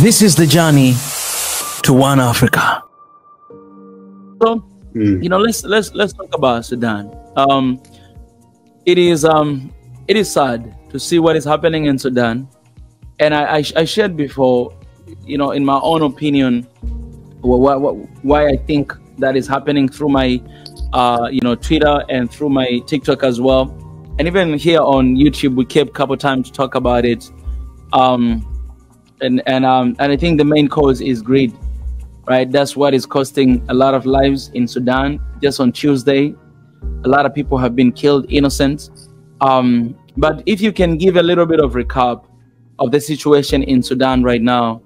This is the journey to one Africa. So, you know, let's talk about Sudan. It is sad to see what is happening in Sudan, and I shared before, you know, in my own opinion, why I think that is happening through my you know, Twitter and through my TikTok as well, and even here on YouTube we kept a couple times to talk about it. And I think the main cause is greed, right? That's what is costing a lot of lives in Sudan. Just on Tuesday, a lot of people have been killed, innocent. But if you can give a little bit of recap of the situation in Sudan right now,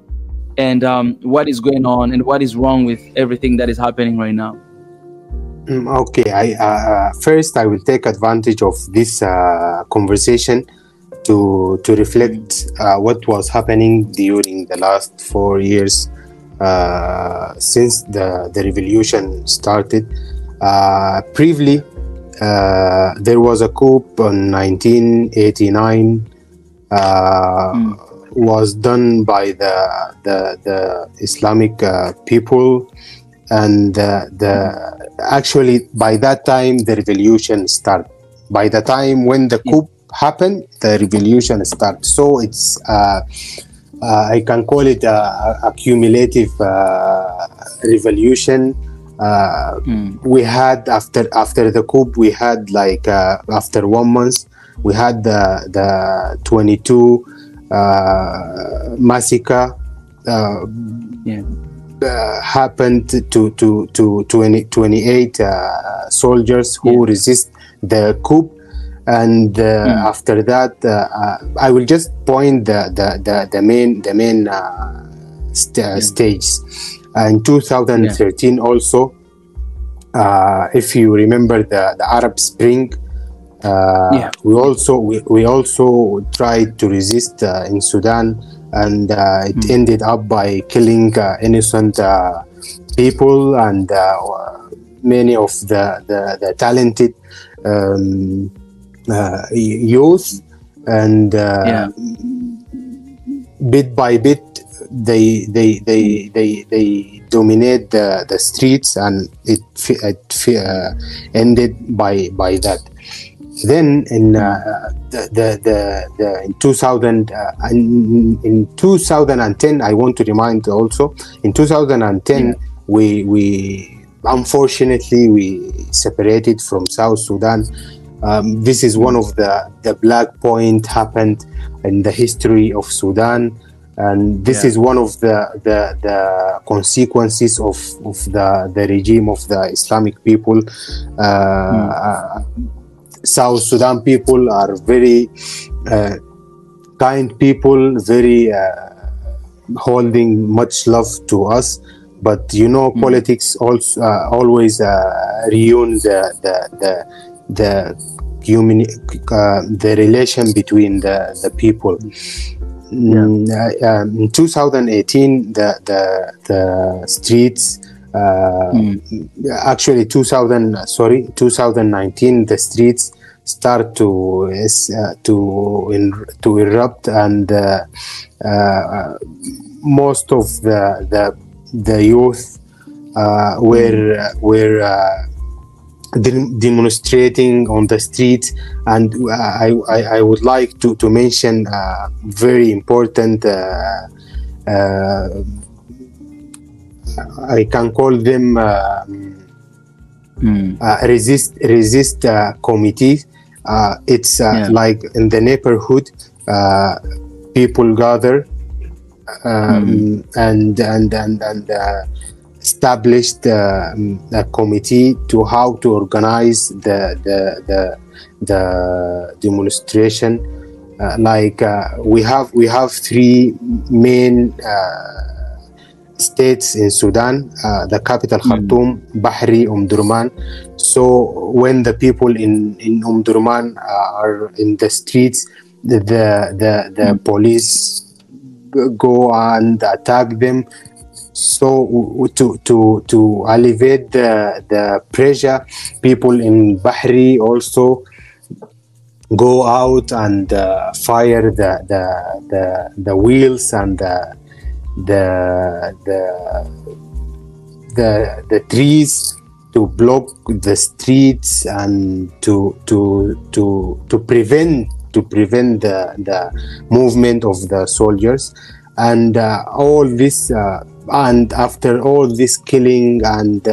and what is going on and what is wrong with everything that is happening right now. Okay, first I will take advantage of this conversation to reflect what was happening during the last 4 years since the revolution started. Previously, there was a coup in 1989, was done by the Islamic people, and actually by that time the revolution started. By the time when the coup happened, the revolution started. So it's I can call it a cumulative revolution. We had after the coup, we had like after 1 month, we had the 22 massacre happened to 28 soldiers who resist the coup. And after that, I will just point the main stages. In 2013, also, if you remember the Arab Spring, we also tried to resist in Sudan, and it ended up by killing innocent people and many of the talented youth, and bit by bit they dominate the streets, and it ended by that. Then in in 2010, I want to remind also, in 2010 we unfortunately we separated from South Sudan. This is one of the black point happened in the history of Sudan, and this is one of the consequences of the regime of the Islamic people. South Sudan people are very kind people, very holding much love to us, but you know, politics also always ruin the relation between the people. In 2018, the streets, actually 2019, the streets start to erupt, and most of the youth were demonstrating on the street. And I would like to mention very important, I can call them resist committee. It's like in the neighborhood, people gather and established a committee to how to organize the demonstration. We have three main states in Sudan: the capital Khartoum, Bahri, Durman. So when the people in Durman are in the streets, the police go and attack them. So to alleviate the pressure, people in Bahri also go out and fire the wheels and the trees to block the streets and to prevent the movement of the soldiers. And all this and after all this killing and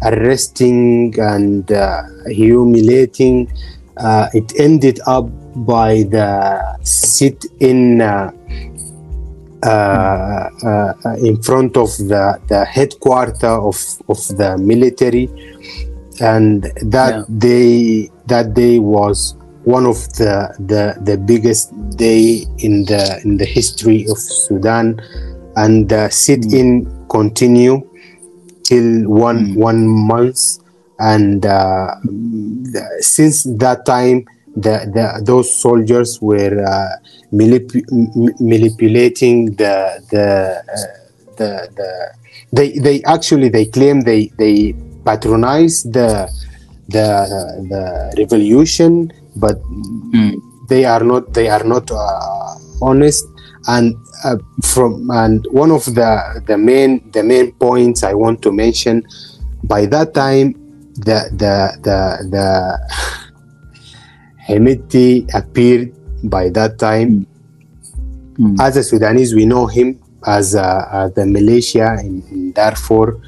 arresting and humiliating, it ended up by the sit-in in front of the headquarters of the military, and that day was one of the biggest day in the history of Sudan, and the sit-in continue till one month, and since that time those soldiers were manipulating they claim they patronize the revolution, but they are not honest. And one of the main points I want to mention, by that time the Hemeti appeared. By that time, as a Sudanese, we know him as the militia in Darfur,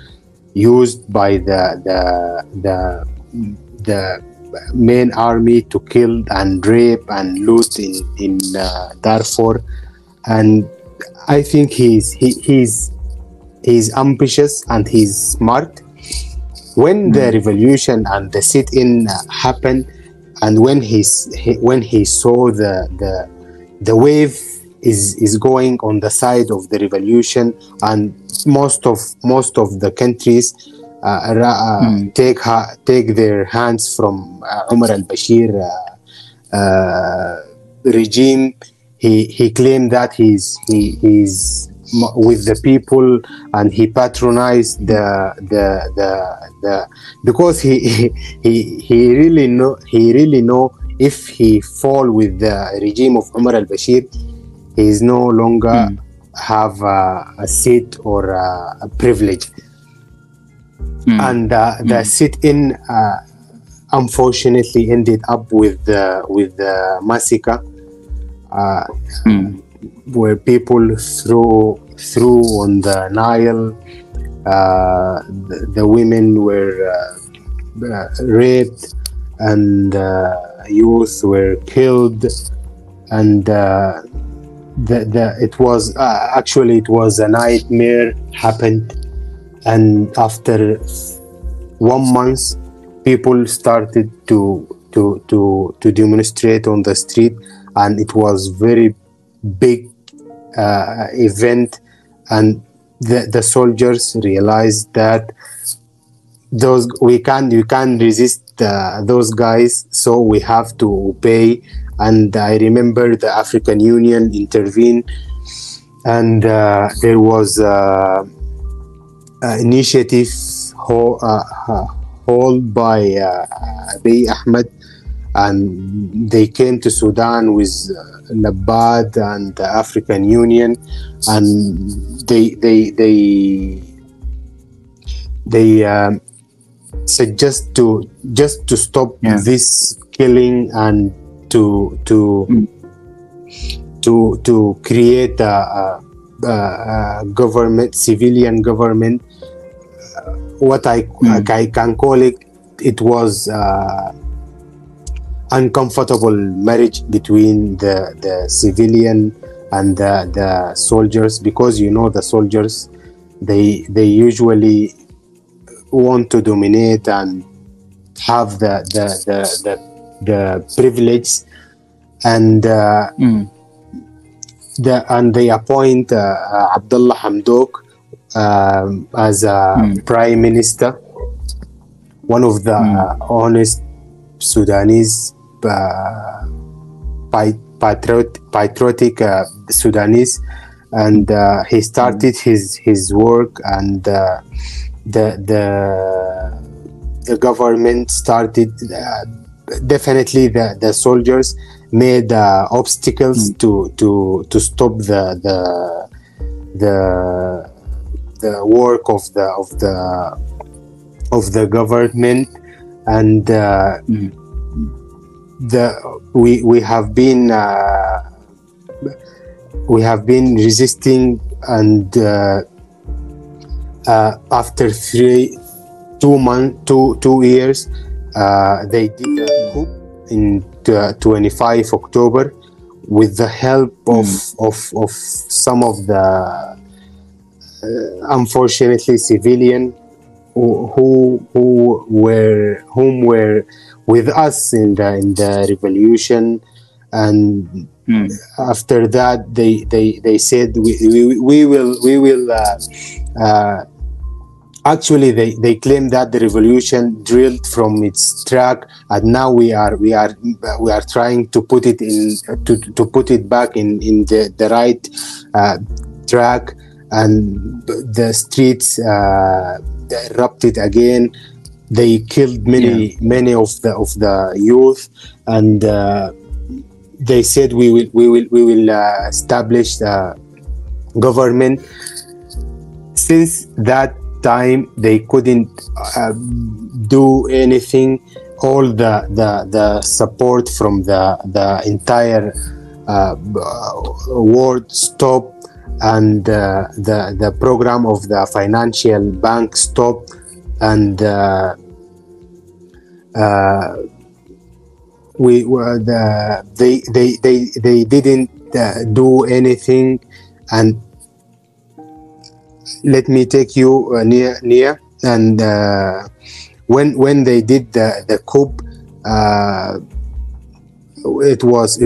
used by the main army to kill and rape and loot in Darfur. And I think he's ambitious and he's smart. When the revolution and the sit-in happened, and when he saw the wave is going on the side of the revolution, and most of the countries take their hands from Omar al-Bashir regime, he claimed that he's with the people, and he patronized because he really know if he fall with the regime of Omar al-Bashir, he is no longer have a seat or a privilege. And the sit-in unfortunately ended up with the massacre, where people threw on the Nile. The women were raped, and youth were killed, and it was a nightmare happened. And after 1 month, people started to demonstrate on the street, and it was very big event. And the soldiers realized that we can't resist those guys, so we have to obey. And I remember the African Union intervened, and there was initiative held by Abiy Ahmed, and they came to Sudan with Labad and the African Union, and they suggest to stop this killing, and to create a government, civilian government. What I can call it, it was uncomfortable marriage between the civilian and the soldiers, because the soldiers, they usually want to dominate and have the privilege, and they appoint Abdullah Hamdok as a prime minister, one of the honest Sudanese, patriotic Sudanese, and he started his work, and the government started. Definitely, the soldiers made obstacles to stop the work of the government, and we have been resisting, and after 2 years, they did a coup in 25 October with the help of some of the unfortunately civilian whom were with us in the revolution. And after that, they said we will actually they claim that the revolution drilled from its track, and now we are trying to put it in to put it back in the right track, and the streets erupted again. They killed many of the youth, and they said we will establish the government. Since that time, they couldn't do anything. All the support from the entire world stopped, and the program of the financial bank stopped, and they didn't do anything. And let me take you near and when they did the coup, it was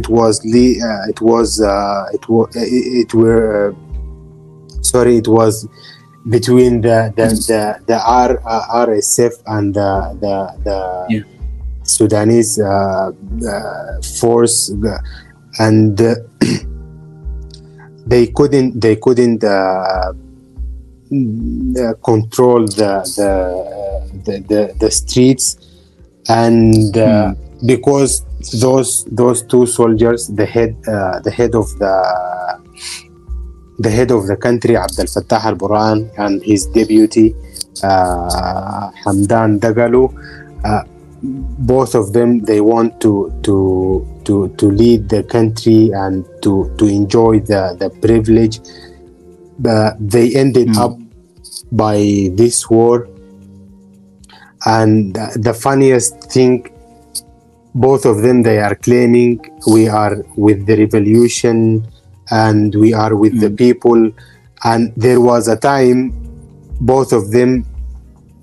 between the RSF and the Sudanese force, and they couldn't control the streets, and because those two soldiers, the head of the country, Abdel Fattah al-Burhan, and his deputy Hamdan Dagalo, both of them, they want to lead the country and to enjoy the privilege, but they ended up by this war. And the funniest thing, both of them, they are claiming we are with the revolution and we are with the people. And there was a time, both of them,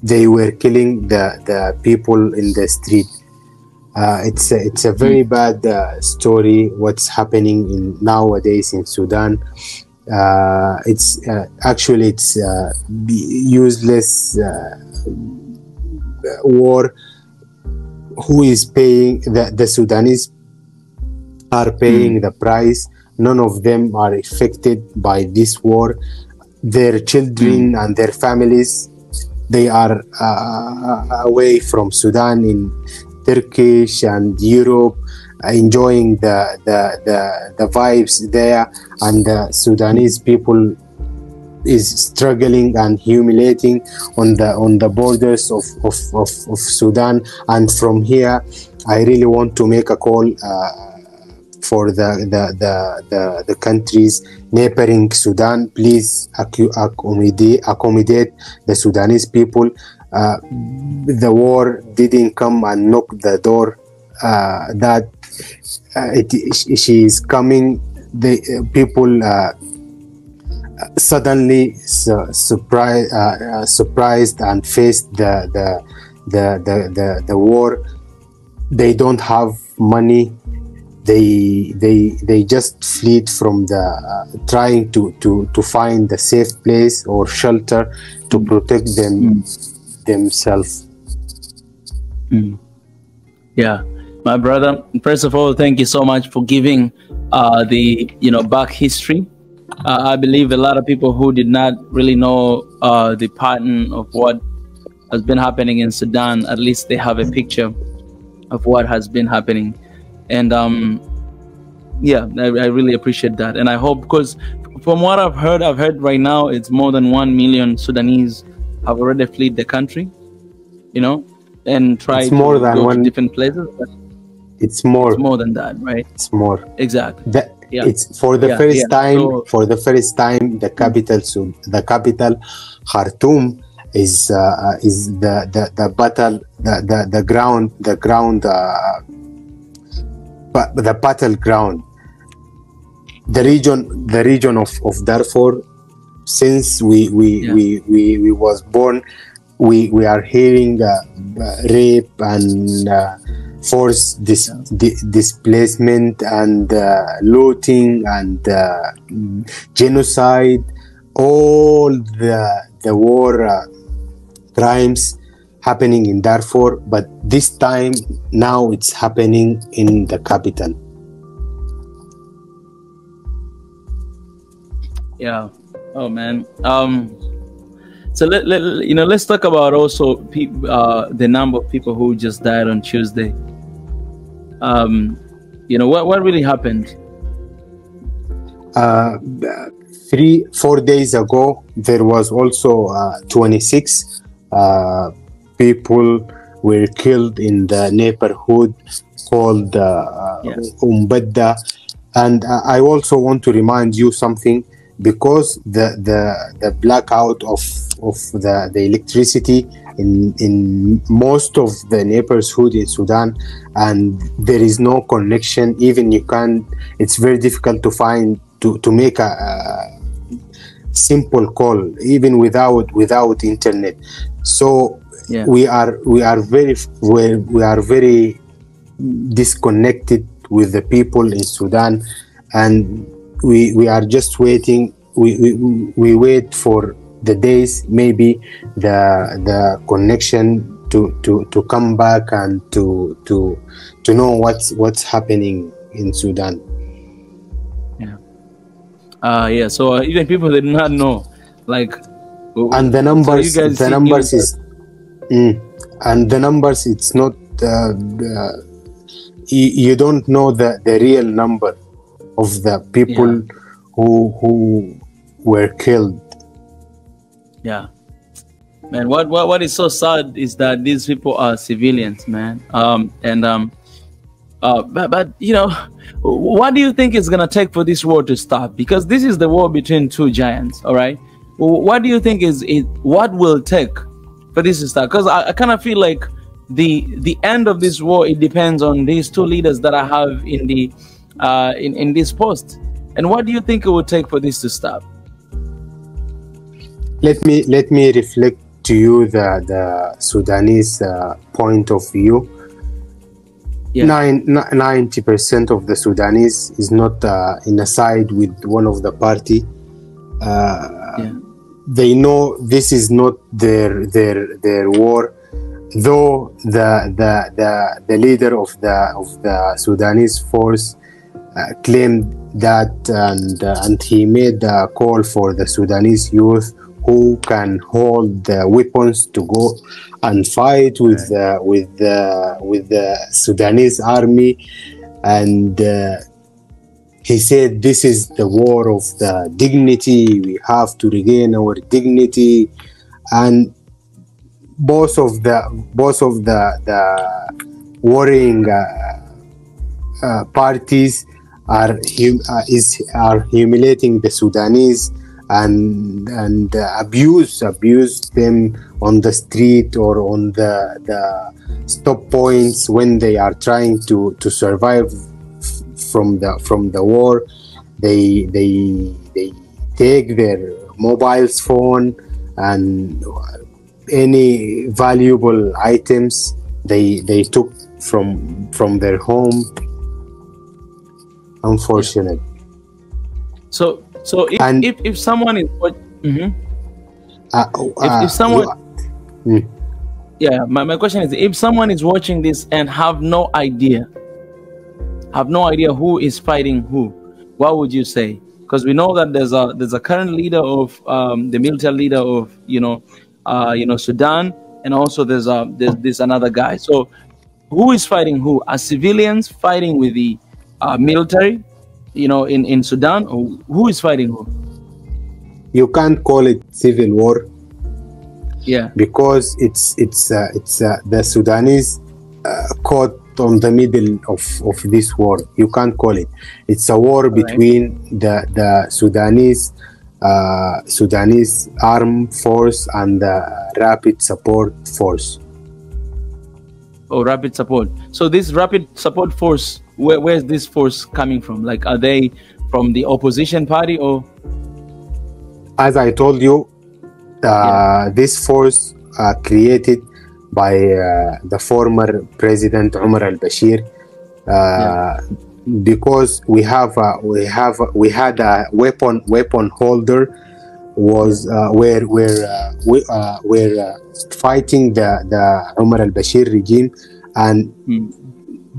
they were killing the people in the street. It's a very bad story what's happening nowadays in Sudan. It's actually useless war. Who is paying? The Sudanese are paying the price. None of them are affected by this war. Their children and their families, they are away from Sudan in Turkish and Europe, enjoying the vibes there, and the Sudanese people is struggling and humiliating on the borders of Sudan. And from here, I really want to make a call for the countries neighboring Sudan. Please accommodate the Sudanese people. The war didn't come and knock the door. That she is coming. The people suddenly surprised and faced the war. They don't have money. They just fled from trying to find a safe place or shelter to protect themselves. Yeah, my brother, first of all, thank you so much for giving the back history. I believe a lot of people who did not really know the pattern of what has been happening in Sudan, at least they have a picture of what has been happening. And yeah, I really appreciate that. And I hope, because from what I've heard right now, it's more than 1 million Sudanese have already fled the country, you know, and tried to go to different places. But it's more than that, right? It's more. Exactly. It's for the first time. So, for the first time, the capital Khartoum is the battleground. The region of Darfur. Since we was born, we are hearing rape and forced displacement and looting and genocide, all the war crimes happening in Darfur. But this time, now it's happening in the capital. Yeah. Oh man. So let's talk about also the number of people who just died on Tuesday. What really happened? 4 days ago, there was also 26 people were killed in the neighborhood called Umbadda. And I also want to remind you something, because the blackout of the electricity in most of the neighborhood in Sudan, and there is no connection. Even it's very difficult to find to make a simple call, even without internet. So we are very disconnected with the people in Sudan, and we are just waiting. We wait for the days, maybe the connection to come back and to know what's happening in Sudan. So even people that do not know, and the numbers, it's not. You don't know the real number of the people who were killed. Yeah, man. What is so sad is that these people are civilians, man. But what do you think is gonna take for this war to stop? Because this is the war between two giants. All right. What do you think what will take for this to start? Because I kind of feel like the end of this war, it depends on these two leaders that I have in the in this post. And what do you think it would take for this to stop? Let me reflect to you the Sudanese point of view. 90% of the Sudanese is not in a side with one of the party. They know this is not their war, though the leader of the Sudanese force claimed that, and he made a call for the Sudanese youth who can hold the weapons to go and fight with the Sudanese army. And he said, this is the war of the dignity. We have to regain our dignity. And both of the warring parties are humiliating the Sudanese and abuse them on the street or on the stop points when they are trying to survive from the war. They take their mobile phone and any valuable items they took from their home. Unfortunate. So if someone is if someone my question is, if someone is watching this and have no idea who is fighting who, what would you say? Because we know that there's a current leader of the military leader of Sudan, and also there's this another guy. So who is fighting who? Are civilians fighting with the military, in Sudan? Or who is fighting who? you can't call it civil war. Yeah. Because it's the Sudanese caught on the middle of this war. You can't call it. It's a war between the Sudanese armed force and the rapid support force. Oh, rapid support. So this rapid support force, where's this force coming from? Like, are they from the opposition party or? As I told you, this force created by the former President Omar al-Bashir, because we had a weapon holder was where fighting the Omar al-Bashir regime, and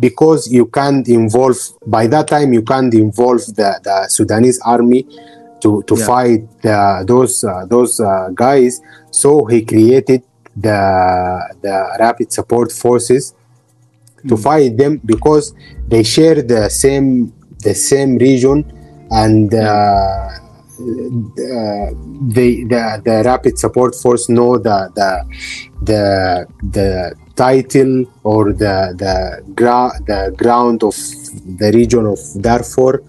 because you can't involve, by that time you can't involve the Sudanese army to fight those guys, so he created the rapid support forces to fight them, because they share the same region, and the rapid support force know the title or the ground of the region of Darfur.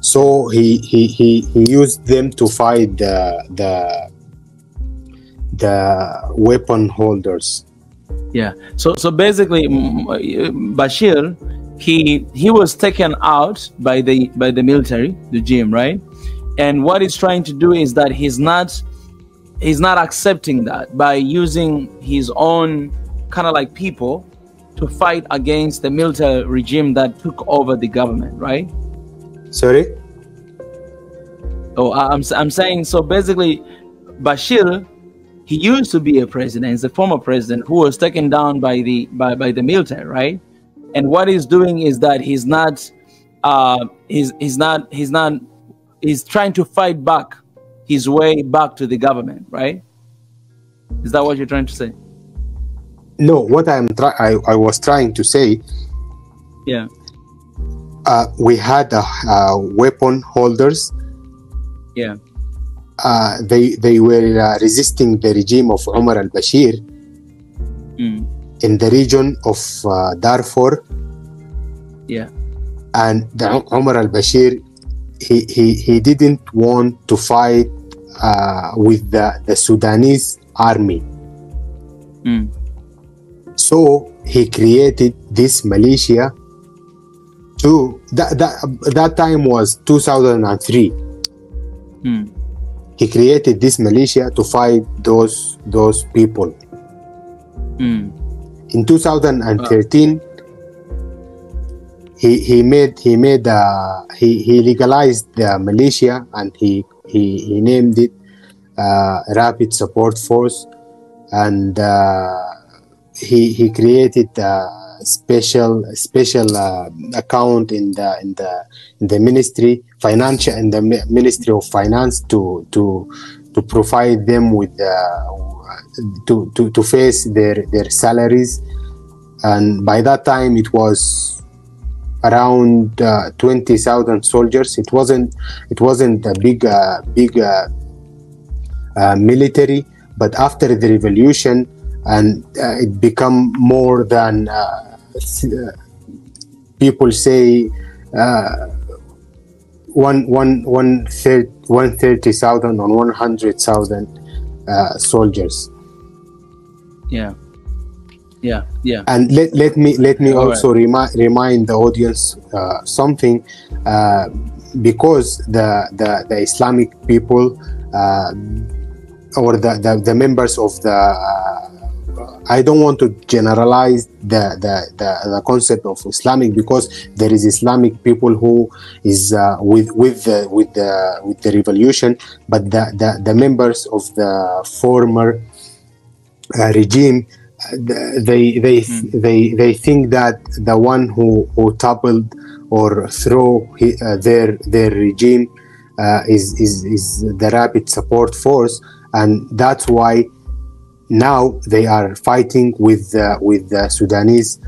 So he used them to fight the weapon holders. Yeah. So basically, Bashir, he was taken out by the military regime, right? And what he's trying to do is that he's not accepting that by using his own kind of like people to fight against the military regime that took over the government, right? Sorry? Oh, I'm saying, so basically, Bashir, he used to be a president. He's a former president who was taken down by the military, right? And what he's doing is that he's trying to fight back his way back to the government, right? Is that what you're trying to say? No, what I was trying to say. Yeah. We had weapon holders. Yeah. They were resisting the regime of Omar al-Bashir in the region of Darfur. Yeah. And Omar al-Bashir, he didn't want to fight with the Sudanese army. So he created this militia. That time was 2003. He created this militia to fight those people. In 2013, he legalized the militia, and he named it Rapid Support Force, and he created special account in the ministry of finance to provide them with to face their salaries. And by that time it was around 20,000 soldiers. It wasn't a big military, but after the revolution, and it become more than people say 130,000 or 100,000 soldiers. Yeah. And let me also remind the audience something, because the Islamic people or the members of the I don't want to generalize the concept of Islamic, because there is Islamic people who is with the revolution, but the members of the former regime, they think that the one who toppled or throw their regime is the Rapid Support Force, and that's why now they are fighting with the Sudanese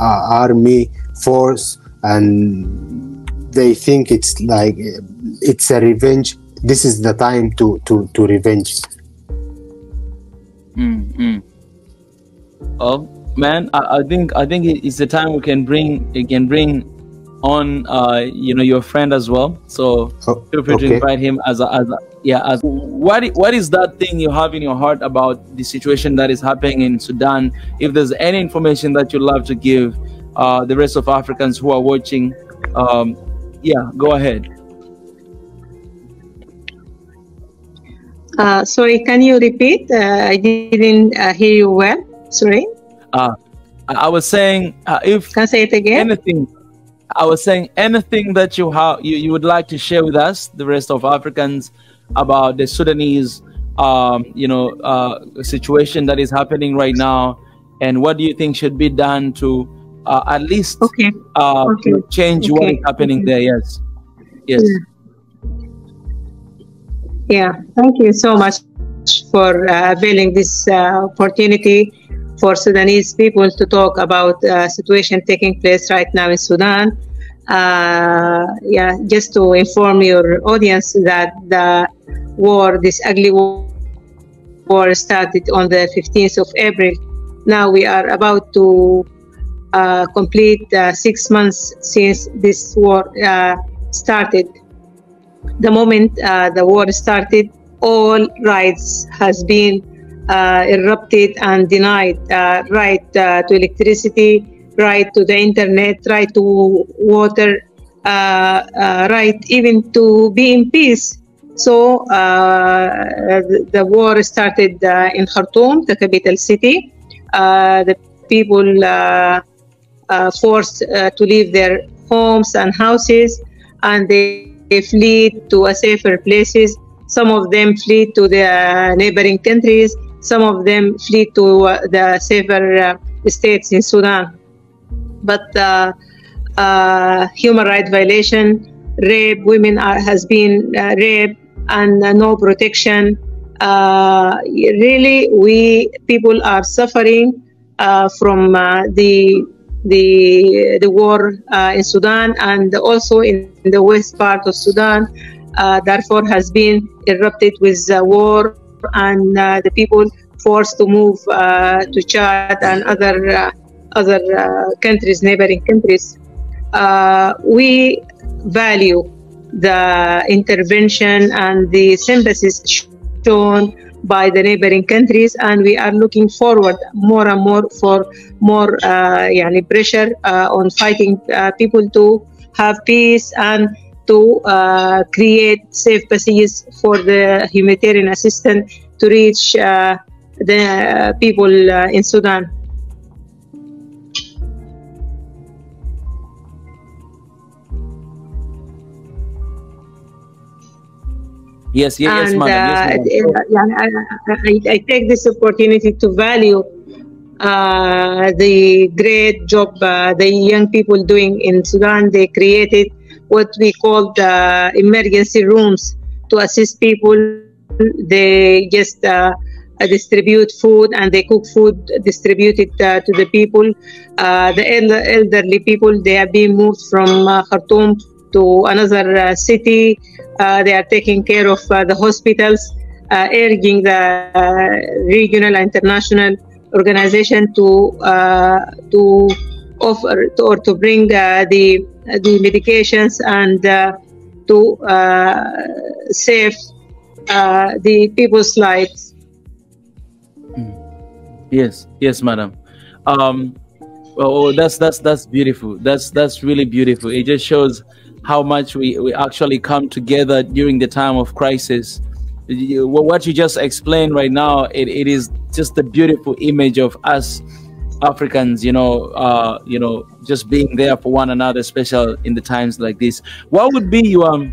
army force, and they think it's like it's a revenge. This is the time to revenge. Oh man, I think it's the time we can bring on your friend as well. So feel free to invite him as what is that thing you have in your heart about the situation that is happening in Sudan? If there's any information that you'd love to give the rest of Africans who are watching, go ahead. Sorry, can you repeat? I didn't hear you well. Sorry. I was saying if can I say it again? Anything. I was saying anything that you would like to share with us, the rest of Africans, about the Sudanese situation that is happening right now, and what do you think should be done to at least to change what is happening there? Yes. Yeah, thank you so much for availing this opportunity for Sudanese people to talk about the situation taking place right now in Sudan. Just to inform your audience that the war, this ugly war, started on the 15th of April. Now we are about to complete 6 months since this war started. The moment the war started, all rights has been erupted and denied. Right to electricity, right to the internet, right to water, right even to be in peace. So the war started in Khartoum, the capital city. The people forced to leave their homes and houses, and they fled to safer places. Some of them fled to the neighboring countries. Some of them fled to the safer states in Sudan. But human rights violation, rape, women has been raped, and no protection. Really, people are suffering from the war in Sudan, and also in the west part of Sudan. Darfur has been erupted with war, and the people forced to move to Chad and other countries, neighboring countries. We value the intervention and the sympathy shown by the neighboring countries, and we are looking forward more and more for more pressure on fighting people to have peace and to create safe passages for the humanitarian assistance to reach the people in Sudan. Yes, madam. I take this opportunity to value the great job the young people doing in Sudan. They created what we call the emergency rooms to assist people. They just distribute food, and they cook food, distribute it to the people. The elderly people, they are being moved from Khartoum to another city. They are taking care of the hospitals, urging the regional and international organization to offer or to bring the medications and to save the people's lives. Yes, madam. That's beautiful. That's really beautiful. It just shows how much we actually come together during the time of crisis. What you just explained right now, it is just a beautiful image of us Africans, just being there for one another, especially in the times like this. What would be your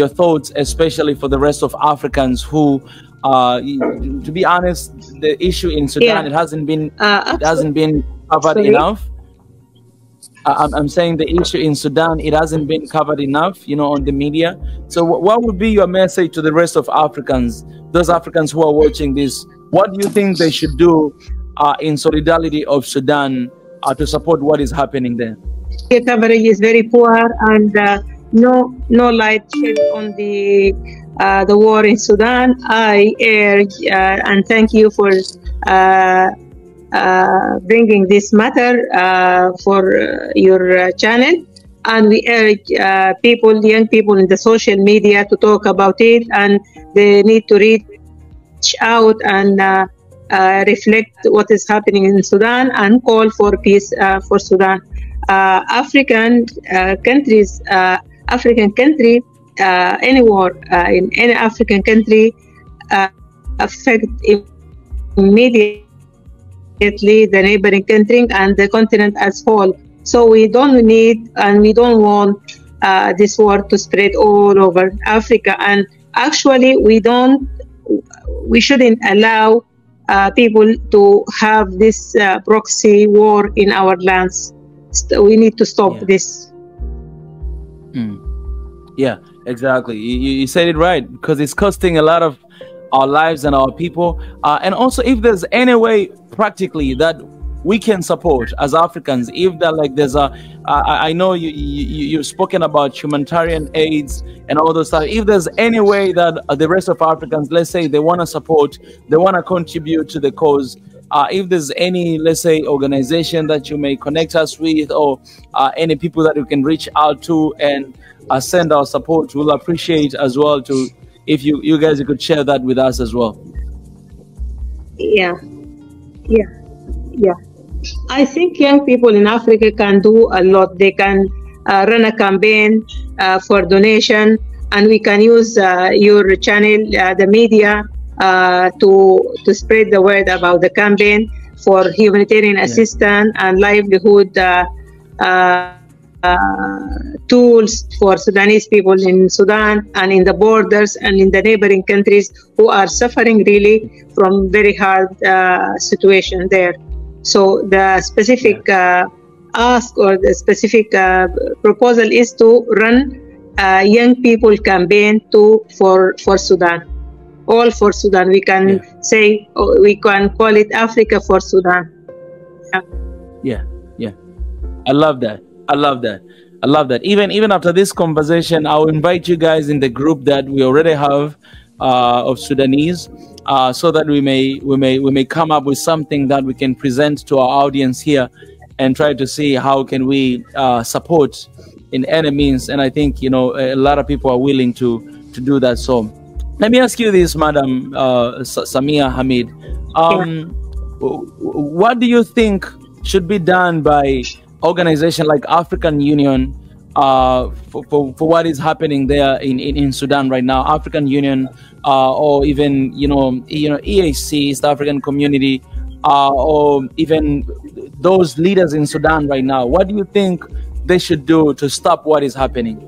thoughts, especially for the rest of Africans who, to be honest, the issue in Sudan, it hasn't been covered enough. I'm saying the issue in Sudan, it hasn't been covered enough, on the media. So what would be your message to the rest of Africans, those Africans who are watching this? What do you think they should do in solidarity of Sudan to support what is happening there? The coverage is very poor, and no light shed on the war in Sudan. I urge and thank you for bringing this matter for your channel, and we urge young people in the social media to talk about it, and they need to reach out and reflect what is happening in Sudan and call for peace for Sudan. African country, any war in any African country affect immediately the neighboring country and the continent as whole. So we don't need and we don't want this war to spread all over Africa. And actually, we shouldn't allow people to have this proxy war in our lands. We need to stop this. Yeah, exactly. You said it right, because it's costing a lot of our lives and our people. And also, if there's any way practically that we can support as Africans, if that like there's I know you've spoken about humanitarian aids and all those stuff. If there's any way that the rest of Africans, let's say they want to support, they want to contribute to the cause, if there's any, let's say, organization that you may connect us with, or any people that you can reach out to and send our support, we'll appreciate as well to if you guys could share that with us as well. Yeah. I think young people in Africa can do a lot. They can run a campaign for donation, and we can use your channel, the media, to spread the word about the campaign for humanitarian assistance and livelihood tools for Sudanese people in Sudan and in the borders and in the neighboring countries who are suffering really from very hard situation there. So the specific ask or the specific proposal is to run a young people campaign for Sudan. All for Sudan. We can say, we can call it Africa for Sudan. Yeah. I love that. Even after this conversation, I'll invite you guys in the group that we already have of Sudanese, so that we may come up with something that we can present to our audience here and try to see how can we support in any means. And I think, a lot of people are willing to do that. So let me ask you this, Madam Samia Hamid. What do you think should be done by organization like African Union for what is happening there in Sudan right now? African Union, or even EAC, East African Community, or even those leaders in Sudan right now. What do you think they should do to stop what is happening?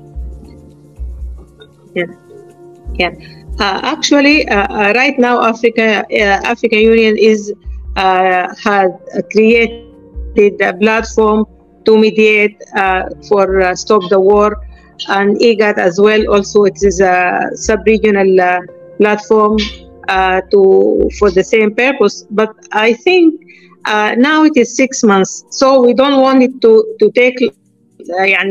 Actually, right now, African Union has created a platform to mediate for stop the war, and IGAD as well. Also, it is a sub-regional platform for the same purpose. But I think now it is 6 months, so we don't want it to take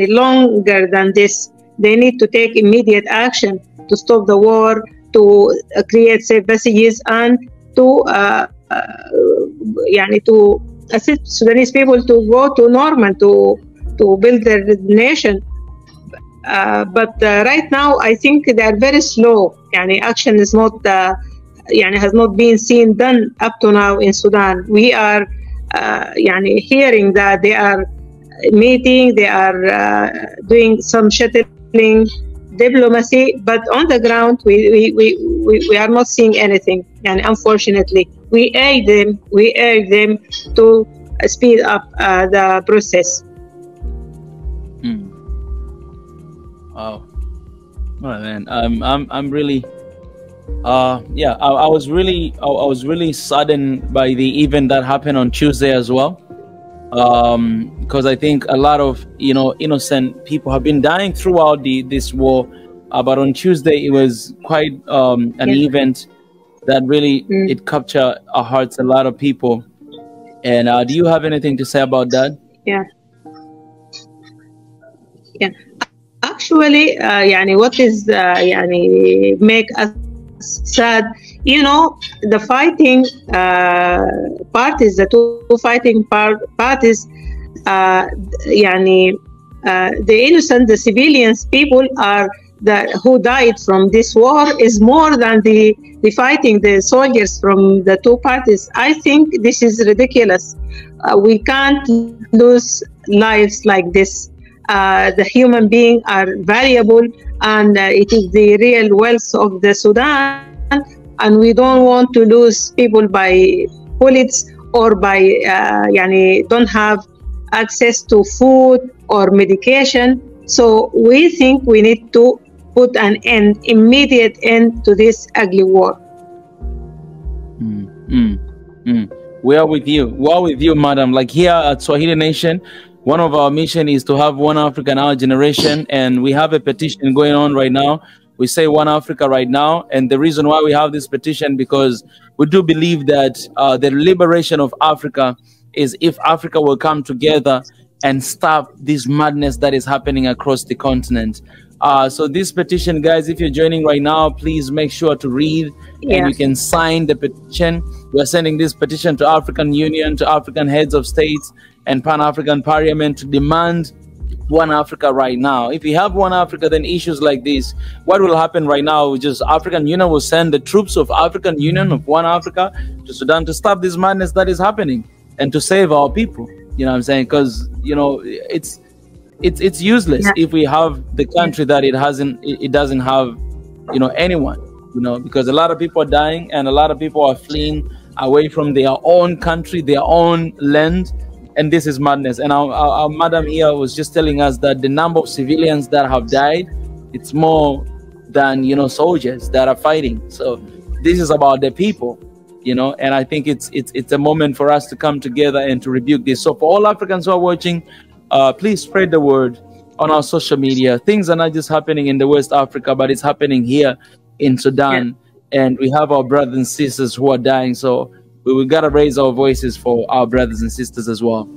longer than this. They need to take immediate action to stop the war, to create safe passages, and to assist Sudanese people to go to normal, to build their nation. But right now, I think they are very slow. Action is not, has not been done up to now in Sudan. We are, hearing that they are meeting, they are doing some shuttling diplomacy, but on the ground, we are not seeing anything. And unfortunately, we urge them to speed up the process. Wow, well, man, I'm really, I was really saddened by the event that happened on Tuesday as well, because I think a lot of innocent people have been dying throughout this war, but on Tuesday it was quite an event that really it captured our hearts, a lot of people. And do you have anything to say about that? actually يعني what is يعني make us sad, you know, the fighting parties, the two fighting parties, يعني the innocent, the civilians people are who died from this war is more than the fighting the soldiers from the two parties. I think this is ridiculous. We can't lose lives like this. The human beings are valuable, and it is the real wealth of the Sudan, and we don't want to lose people by bullets or by يعني don't have access to food or medication. So we think we need to put an end, immediate end to this ugly war. We are with you. We are with you, madam. Like here at Swahili Nation, one of our mission is to have one Africa in our generation, and we have a petition going on right now. We say one Africa right now, and the reason why we have this petition because we do believe that the liberation of Africa is if Africa will come together and stop this madness that is happening across the continent. So this petition, guys, if you're joining right now, please make sure to read and you can sign the petition. We're sending this petition to African Union, to African heads of states and Pan-African Parliament to demand one Africa right now. If you have one Africa, then issues like this, what will happen right now? Just African Union will send the troops of African Union of one Africa to Sudan to stop this madness that is happening and to save our people. You know what I'm saying? Because, you know, it's useless if we have the country that it doesn't have, you know, anyone, you know, because a lot of people are dying and a lot of people are fleeing away from their own country, their own land. And this is madness. And our madam here was just telling us that the number of civilians that have died, it's more than, you know, soldiers that are fighting. So this is about the people, you know, and I think it's a moment for us to come together and to rebuke this. So for all Africans who are watching, please spread the word on our social media. Things are not just happening in the West Africa, but it's happening here in Sudan. And we have our brothers and sisters who are dying. So we got to raise our voices for our brothers and sisters as well.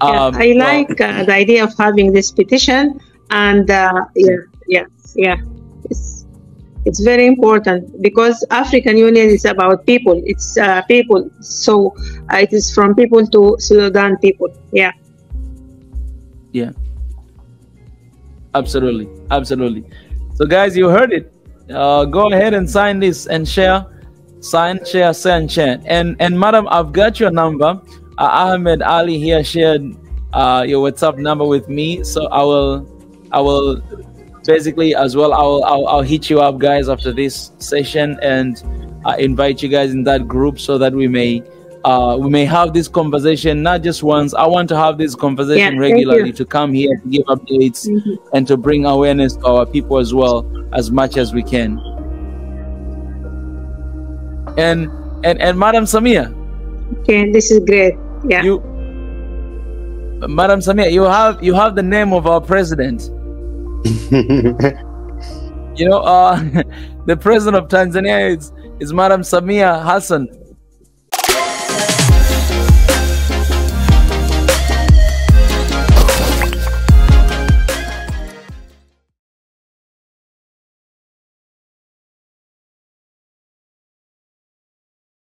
I like the idea of having this petition, and it's very important because African Union is about people. It's people, so it is from people to Sudan people. Absolutely. So guys, you heard it. Go ahead and sign this and share. Sign, share, and share. And madam, I've got your number. Ahmed Ali here shared your WhatsApp number with me, so I will basically as well I'll hit you up, guys, after this session and invite you guys in that group so that we may have this conversation not just once. I want to have this conversation regularly, to come here to give updates and to bring awareness to our people as well as much as we can. And Madam Samia, okay, this is great. Madam Samia, you have the name of our president. You know, the president of Tanzania is Madam Samia Hassan.